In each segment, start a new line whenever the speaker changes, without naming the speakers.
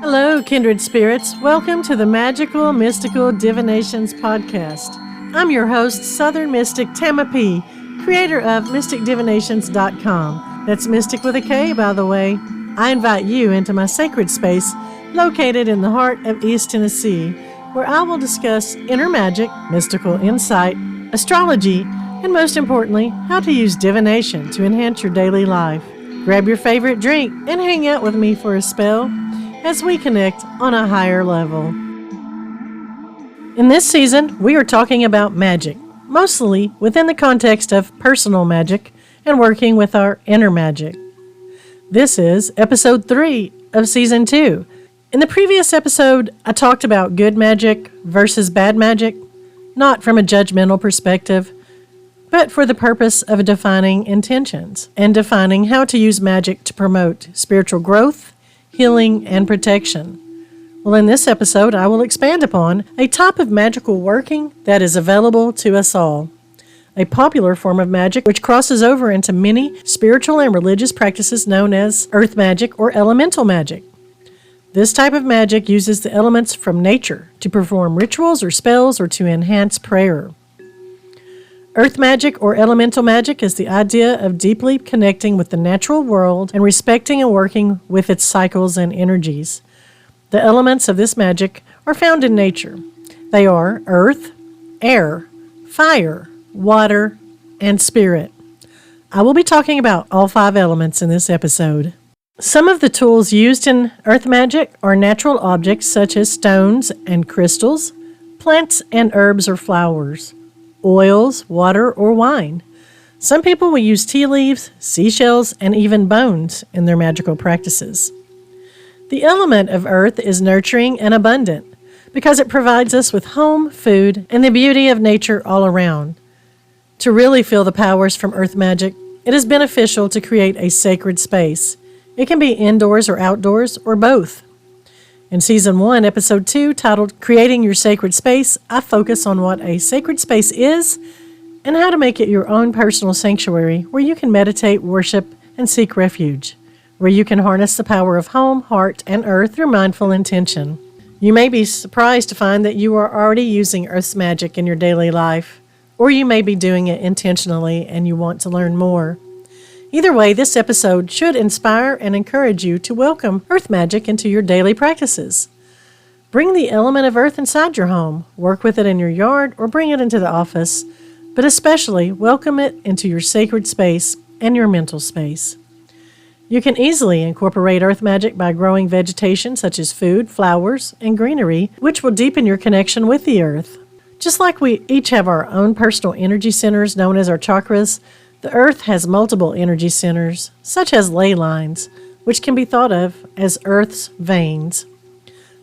Hello, kindred spirits. Welcome to the Magical Mystical Divinations podcast. I'm your host, Southern Mystic Tama P., creator of mysticdivinations.com. That's mystic with a K, by the way. I invite you into my sacred space located in the heart of East Tennessee, where I will discuss inner magic, mystical insight, astrology, and most importantly, how to use divination to enhance your daily life. Grab your favorite drink and hang out with me for a spell as we connect on a higher level. In this season, we are talking about magic, mostly within the context of personal magic and working with our inner magic. This is episode 3 of season 2. In the previous episode, I talked about good magic versus bad magic, not from a judgmental perspective, but for the purpose of defining intentions and defining how to use magic to promote spiritual growth, healing, and protection. Well, in this episode, I will expand upon a type of magical working that is available to us all. A popular form of magic which crosses over into many spiritual and religious practices known as earth magic or elemental magic. This type of magic uses the elements from nature to perform rituals or spells or to enhance prayer. Earth magic or elemental magic is the idea of deeply connecting with the natural world and respecting and working with its cycles and energies. The elements of this magic are found in nature. They are earth, air, fire, water, and spirit. I will be talking about all 5 elements in this episode. Some of the tools used in earth magic are natural objects such as stones and crystals, plants and herbs or flowers, oils, water, or wine. Some people will use tea leaves, seashells, and even bones in their magical practices. The element of earth is nurturing and abundant because it provides us with home, food, and the beauty of nature all around. To really feel the powers from earth magic, it is beneficial to create a sacred space. It can be indoors or outdoors, or both. In Season 1, Episode 2, titled Creating Your Sacred Space, I focus on what a sacred space is and how to make it your own personal sanctuary where you can meditate, worship, and seek refuge, where you can harness the power of home, heart, and earth through mindful intention. You may be surprised to find that you are already using earth's magic in your daily life, or you may be doing it intentionally and you want to learn more. Either way, this episode should inspire and encourage you to welcome earth magic into your daily practices. Bring the element of earth inside your home, work with it in your yard, or bring it into the office, but especially welcome it into your sacred space and your mental space. You can easily incorporate earth magic by growing vegetation such as food, flowers, and greenery, which will deepen your connection with the earth. Just like we each have our own personal energy centers known as our chakras, the earth has multiple energy centers, such as ley lines, which can be thought of as earth's veins.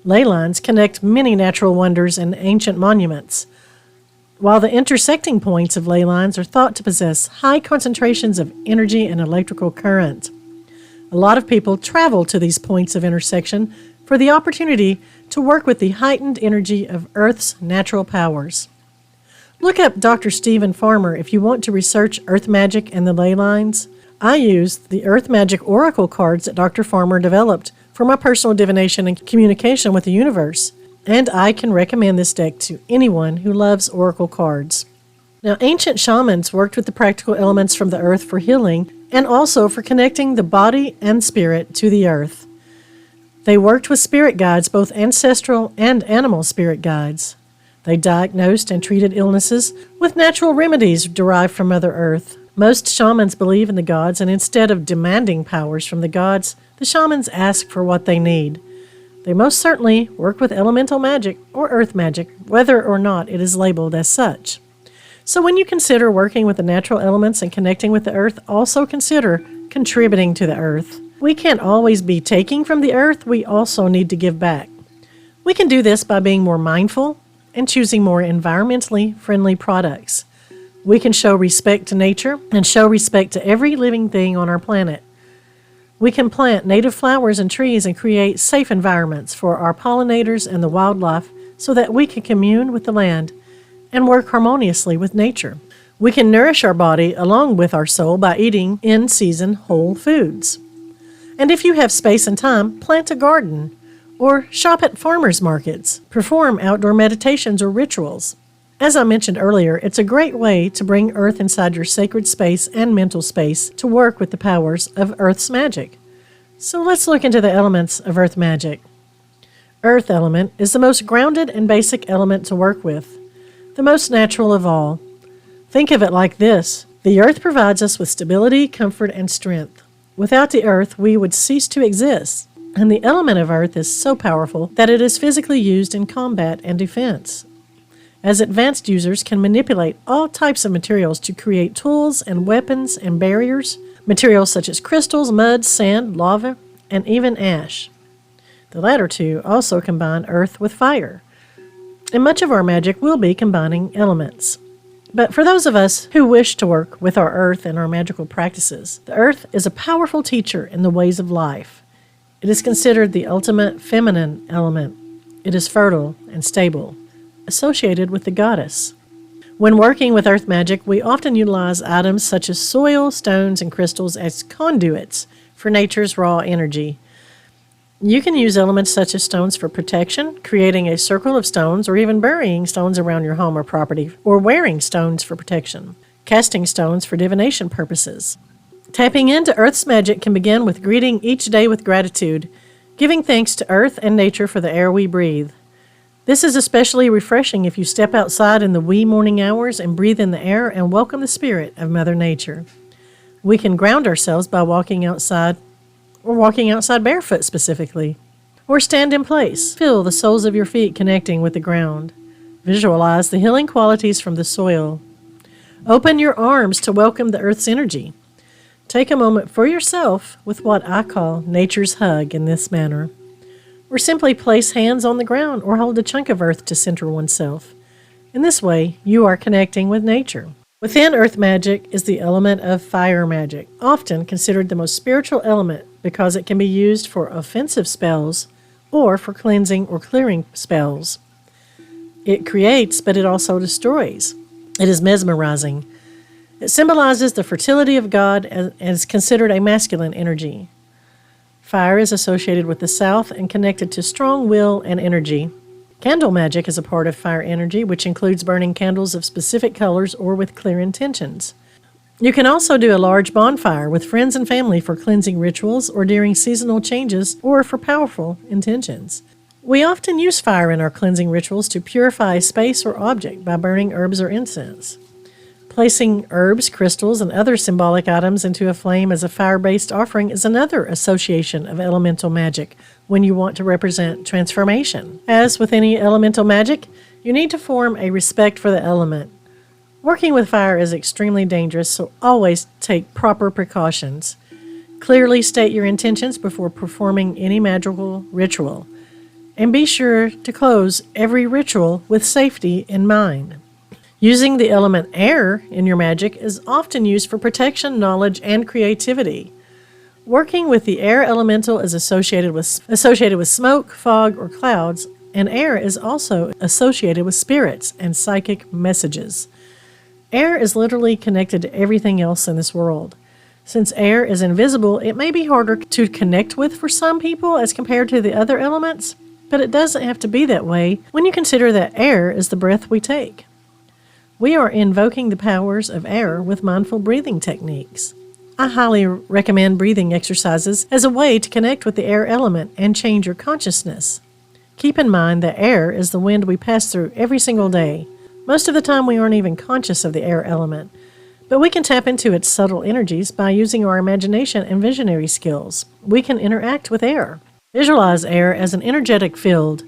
Ley lines connect many natural wonders and ancient monuments, while the intersecting points of ley lines are thought to possess high concentrations of energy and electrical current. A lot of people travel to these points of intersection for the opportunity to work with the heightened energy of Earth's natural powers. Look up Dr. Stephen Farmer if you want to research earth magic and the ley lines. I used the earth magic oracle cards that Dr. Farmer developed for my personal divination and communication with the universe, and I can recommend this deck to anyone who loves oracle cards. Now, ancient shamans worked with the practical elements from the earth for healing and also for connecting the body and spirit to the earth. They worked with spirit guides, both ancestral and animal spirit guides. They diagnosed and treated illnesses with natural remedies derived from Mother Earth. Most shamans believe in the gods, and instead of demanding powers from the gods, the shamans ask for what they need. They most certainly work with elemental magic or earth magic, whether or not it is labeled as such. So when you consider working with the natural elements and connecting with the earth, also consider contributing to the earth. We can't always be taking from the earth, we also need to give back. We can do this by being more mindful and choosing more environmentally friendly products. We can show respect to nature and show respect to every living thing on our planet. We can plant native flowers and trees and create safe environments for our pollinators and the wildlife so that we can commune with the land and work harmoniously with nature. We can nourish our body along with our soul by eating in-season whole foods. And if you have space and time, plant a garden or shop at farmers markets, perform outdoor meditations or rituals. As I mentioned earlier, it's a great way to bring earth inside your sacred space and mental space to work with the powers of earth's magic. So let's look into the elements of earth magic. Earth element is the most grounded and basic element to work with, the most natural of all. Think of it like this: the earth provides us with stability, comfort, and strength. Without the earth, we would cease to exist, and the element of earth is so powerful that it is physically used in combat and defense, as advanced users can manipulate all types of materials to create tools and weapons and barriers, materials such as crystals, mud, sand, lava, and even ash. The latter two also combine earth with fire, and much of our magic will be combining elements. But for those of us who wish to work with our earth and our magical practices, the earth is a powerful teacher in the ways of life. It is considered the ultimate feminine element. It is fertile and stable, associated with the goddess. When working with earth magic, we often utilize items such as soil, stones, and crystals as conduits for nature's raw energy. You can use elements such as stones for protection, creating a circle of stones, or even burying stones around your home or property, or wearing stones for protection, casting stones for divination purposes. Tapping into earth's magic can begin with greeting each day with gratitude, giving thanks to earth and nature for the air we breathe. This is especially refreshing if you step outside in the wee morning hours and breathe in the air and welcome the spirit of Mother Nature. We can ground ourselves by walking outside barefoot specifically, or stand in place. Feel the soles of your feet connecting with the ground. Visualize the healing qualities from the soil. Open your arms to welcome the earth's energy. Take a moment for yourself with what I call nature's hug in this manner. Or simply place hands on the ground or hold a chunk of earth to center oneself. In this way, you are connecting with nature. Within earth magic is the element of fire magic, often considered the most spiritual element because it can be used for offensive spells or for cleansing or clearing spells. It creates, but it also destroys. It is mesmerizing. It symbolizes the fertility of God and is considered a masculine energy. Fire is associated with the south and connected to strong will and energy. Candle magic is a part of fire energy, which includes burning candles of specific colors or with clear intentions. You can also do a large bonfire with friends and family for cleansing rituals or during seasonal changes or for powerful intentions. We often use fire in our cleansing rituals to purify a space or object by burning herbs or incense. Placing herbs, crystals, and other symbolic items into a flame as a fire-based offering is another association of elemental magic when you want to represent transformation. As with any elemental magic, you need to form a respect for the element. Working with fire is extremely dangerous, so always take proper precautions. Clearly state your intentions before performing any magical ritual, and be sure to close every ritual with safety in mind. Using the element air in your magic is often used for protection, knowledge, and creativity. Working with the air elemental is associated with smoke, fog, or clouds, and air is also associated with spirits and psychic messages. Air is literally connected to everything else in this world. Since air is invisible, it may be harder to connect with for some people as compared to the other elements, but it doesn't have to be that way when you consider that air is the breath we take. We are invoking the powers of air with mindful breathing techniques. I highly recommend breathing exercises as a way to connect with the air element and change your consciousness. Keep in mind that air is the wind we pass through every single day. Most of the time we aren't even conscious of the air element, but we can tap into its subtle energies by using our imagination and visionary skills. We can interact with air. Visualize air as an energetic field.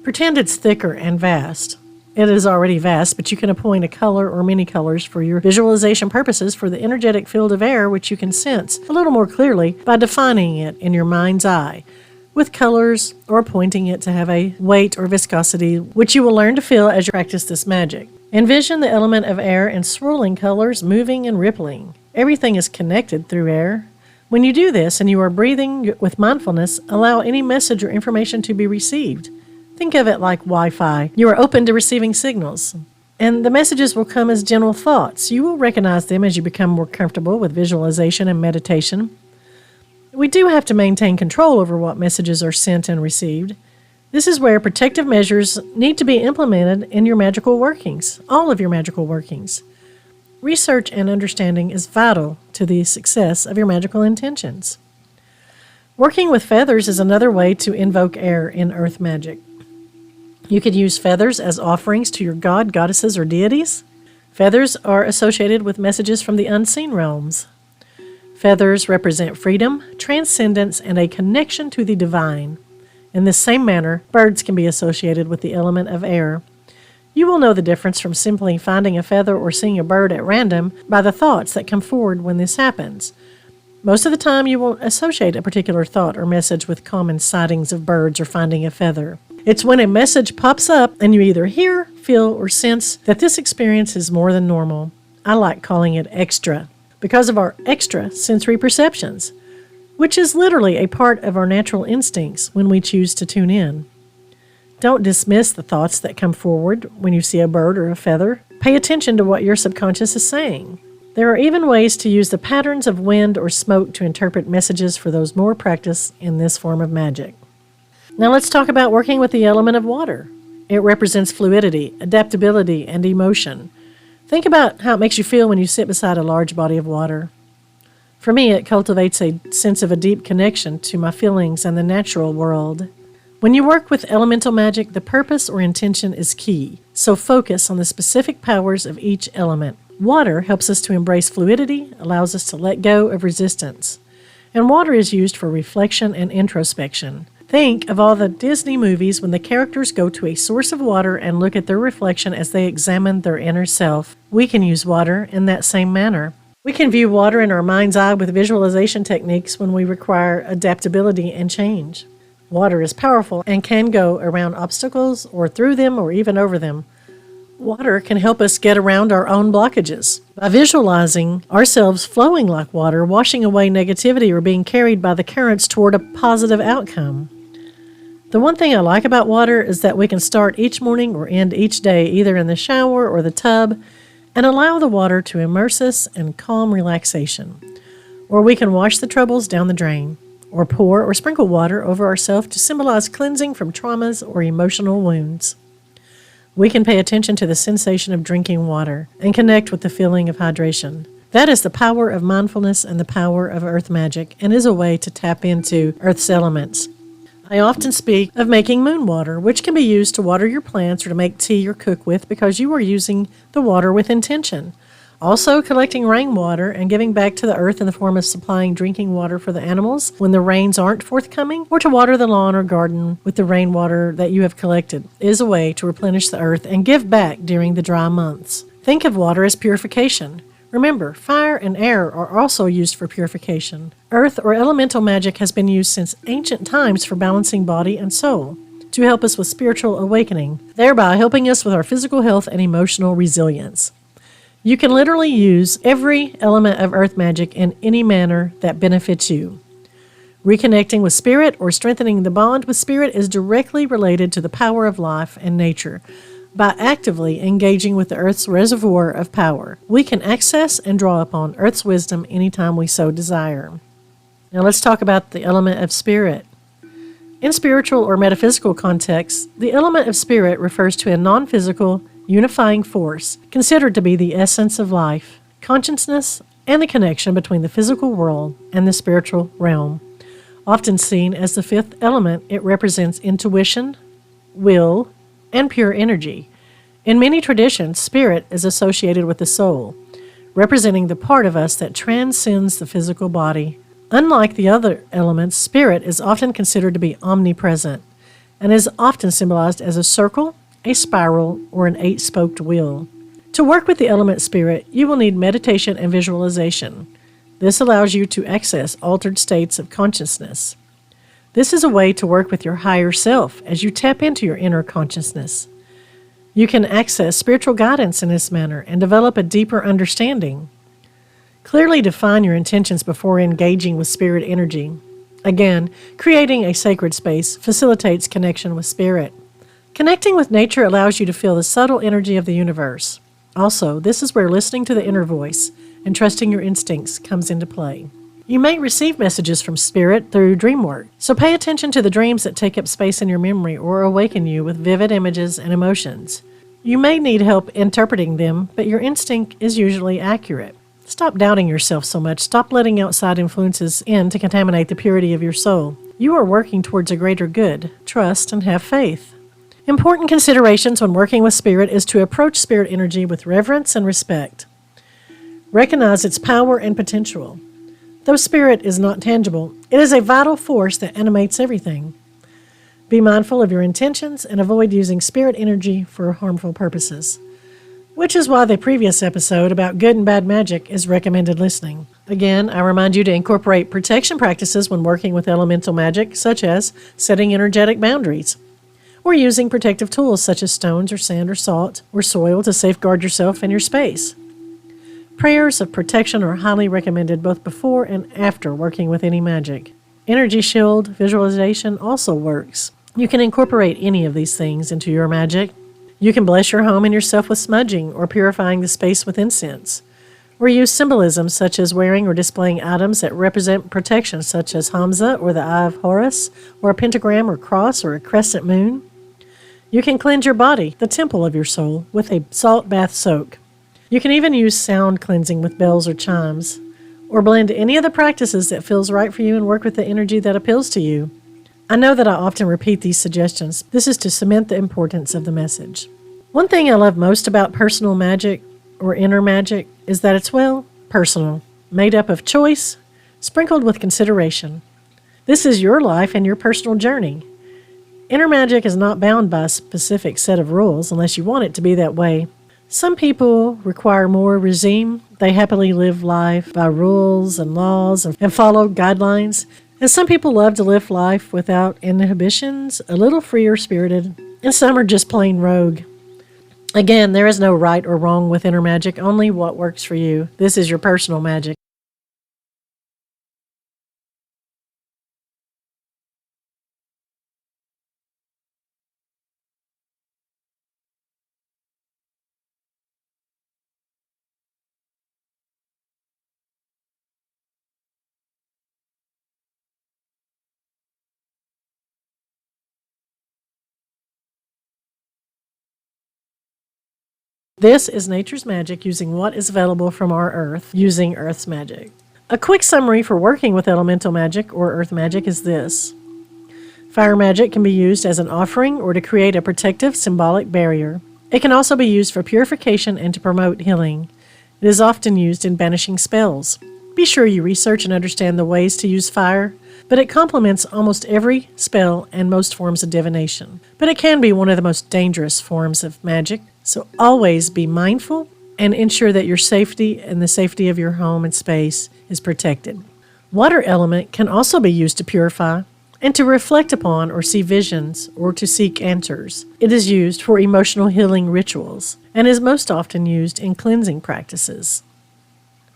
Pretend it's thicker and vast. It is already vast, but you can appoint a color or many colors for your visualization purposes for the energetic field of air, which you can sense a little more clearly by defining it in your mind's eye with colors or appointing it to have a weight or viscosity, which you will learn to feel as you practice this magic. Envision the element of air in swirling colors, moving and rippling. Everything is connected through air. When you do this and you are breathing with mindfulness, allow any message or information to be received. Think of it like Wi-Fi. You are open to receiving signals, and the messages will come as general thoughts. You will recognize them as you become more comfortable with visualization and meditation. We do have to maintain control over what messages are sent and received. This is where protective measures need to be implemented in your magical workings, all of your magical workings. Research and understanding is vital to the success of your magical intentions. Working with feathers is another way to invoke air in earth magic. You could use feathers as offerings to your god, goddesses, or deities. Feathers are associated with messages from the unseen realms. Feathers represent freedom, transcendence, and a connection to the divine. In this same manner, birds can be associated with the element of air. You will know the difference from simply finding a feather or seeing a bird at random by the thoughts that come forward when this happens. Most of the time, you won't associate a particular thought or message with common sightings of birds or finding a feather. It's when a message pops up and you either hear, feel, or sense that this experience is more than normal. I like calling it extra because of our extra sensory perceptions, which is literally a part of our natural instincts when we choose to tune in. Don't dismiss the thoughts that come forward when you see a bird or a feather. Pay attention to what your subconscious is saying. There are even ways to use the patterns of wind or smoke to interpret messages for those more practiced in this form of magic. Now let's talk about working with the element of water. It represents fluidity, adaptability, and emotion. Think about how it makes you feel when you sit beside a large body of water. For me, it cultivates a sense of a deep connection to my feelings and the natural world. When you work with elemental magic, the purpose or intention is key, so focus on the specific powers of each element. Water helps us to embrace fluidity, allows us to let go of resistance. And water is used for reflection and introspection. Think of all the Disney movies when the characters go to a source of water and look at their reflection as they examine their inner self. We can use water in that same manner. We can view water in our mind's eye with visualization techniques when we require adaptability and change. Water is powerful and can go around obstacles or through them or even over them. Water can help us get around our own blockages. By visualizing ourselves flowing like water, washing away negativity or being carried by the currents toward a positive outcome. The one thing I like about water is that we can start each morning or end each day either in the shower or the tub and allow the water to immerse us in calm relaxation. Or we can wash the troubles down the drain, or pour or sprinkle water over ourselves to symbolize cleansing from traumas or emotional wounds. We can pay attention to the sensation of drinking water and connect with the feeling of hydration. That is the power of mindfulness and the power of earth magic, and is a way to tap into Earth's elements. I often speak of making moon water, which can be used to water your plants or to make tea or cook with because you are using the water with intention. Also, collecting rainwater and giving back to the earth in the form of supplying drinking water for the animals when the rains aren't forthcoming, or to water the lawn or garden with the rainwater that you have collected, is a way to replenish the earth and give back during the dry months. Think of water as purification. Remember, fire and air are also used for purification. Earth or elemental magic has been used since ancient times for balancing body and soul, to help us with spiritual awakening, thereby helping us with our physical health and emotional resilience. You can literally use every element of earth magic in any manner that benefits you. Reconnecting with spirit or strengthening the bond with spirit is directly related to the power of life and nature. By actively engaging with the earth's reservoir of power, we can access and draw upon earth's wisdom anytime we so desire. Now let's talk about the element of spirit. In spiritual or metaphysical contexts, the element of spirit refers to a non-physical, unifying force considered to be the essence of life, consciousness, and the connection between the physical world and the spiritual realm. Often seen as the fifth element, it represents intuition, will, and pure energy. In many traditions, spirit is associated with the soul, representing the part of us that transcends the physical body. Unlike the other elements, spirit is often considered to be omnipresent and is often symbolized as a circle, a spiral, or an eight-spoked wheel. To work with the element spirit, you will need meditation and visualization. This allows you to access altered states of consciousness. This is a way to work with your higher self as you tap into your inner consciousness. You can access spiritual guidance in this manner and develop a deeper understanding. Clearly define your intentions before engaging with spirit energy. Again, creating a sacred space facilitates connection with spirit. Connecting with nature allows you to feel the subtle energy of the universe. Also, this is where listening to the inner voice and trusting your instincts comes into play. You may receive messages from Spirit through dream work, so pay attention to the dreams that take up space in your memory or awaken you with vivid images and emotions. You may need help interpreting them, but your instinct is usually accurate. Stop doubting yourself so much. Stop letting outside influences in to contaminate the purity of your soul. You are working towards a greater good. Trust and have faith. Important considerations when working with Spirit is to approach Spirit energy with reverence and respect. Recognize its power and potential. Though Spirit is not tangible, it is a vital force that animates everything. Be mindful of your intentions and avoid using Spirit energy for harmful purposes. Which is why the previous episode about good and bad magic is recommended listening. Again, I remind you to incorporate protection practices when working with elemental magic, such as setting energetic boundaries, or using protective tools such as stones or sand or salt or soil to safeguard yourself and your space. Prayers of protection are highly recommended both before and after working with any magic. Energy shield visualization also works. You can incorporate any of these things into your magic. You can bless your home and yourself with smudging or purifying the space with incense, or use symbolism such as wearing or displaying items that represent protection such as Hamza or the Eye of Horus, or a pentagram or cross or a crescent moon. You can cleanse your body, the temple of your soul, with a salt bath soak. You can even use sound cleansing with bells or chimes, or blend any of the practices that feels right for you and work with the energy that appeals to you. I know that I often repeat these suggestions. This is to cement the importance of the message. One thing I love most about personal magic or inner magic is that it's, personal, made up of choice, sprinkled with consideration. This is your life and your personal journey. Inner magic is not bound by a specific set of rules unless you want it to be that way. Some people require more regime. They happily live life by rules and laws and follow guidelines. And some people love to live life without inhibitions, a little freer spirited, and some are just plain rogue. Again, there is no right or wrong with inner magic, only what works for you. This is your personal magic. This is nature's magic using what is available from our earth, using Earth's magic. A quick summary for working with elemental magic or earth magic is this. Fire magic can be used as an offering or to create a protective symbolic barrier. It can also be used for purification and to promote healing. It is often used in banishing spells. Be sure you research and understand the ways to use fire, but it complements almost every spell and most forms of divination. But it can be one of the most dangerous forms of magic. So always be mindful and ensure that your safety and the safety of your home and space is protected. Water element can also be used to purify and to reflect upon or see visions or to seek answers. It is used for emotional healing rituals and is most often used in cleansing practices.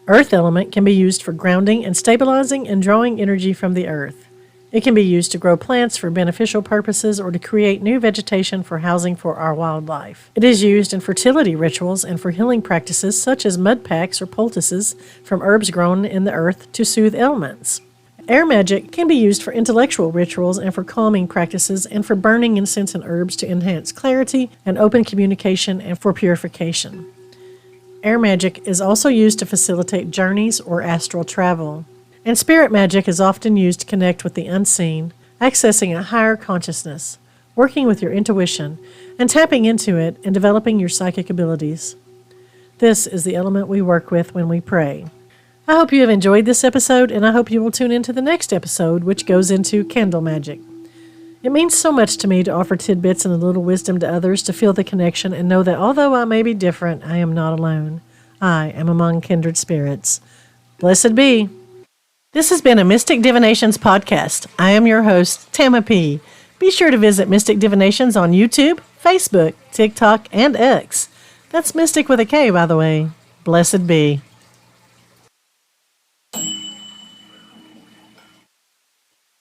Earth element can be used for grounding and stabilizing and drawing energy from the earth. It can be used to grow plants for beneficial purposes or to create new vegetation for housing for our wildlife. It is used in fertility rituals and for healing practices such as mud packs or poultices from herbs grown in the earth to soothe ailments. Air magic can be used for intellectual rituals and for calming practices and for burning incense and herbs to enhance clarity and open communication and for purification. Air magic is also used to facilitate journeys or astral travel. And spirit magic is often used to connect with the unseen, accessing a higher consciousness, working with your intuition, and tapping into it and developing your psychic abilities. This is the element we work with when we pray. I hope you have enjoyed this episode, and I hope you will tune into the next episode, which goes into candle magic. It means so much to me to offer tidbits and a little wisdom to others to feel the connection and know that although I may be different, I am not alone. I am among kindred spirits. Blessed be. This has been a Mystic Divinations podcast. I am your host, Tama P. Be sure to visit Mystic Divinations on YouTube, Facebook, TikTok, and X. That's Mystic with a K, by the way. Blessed be.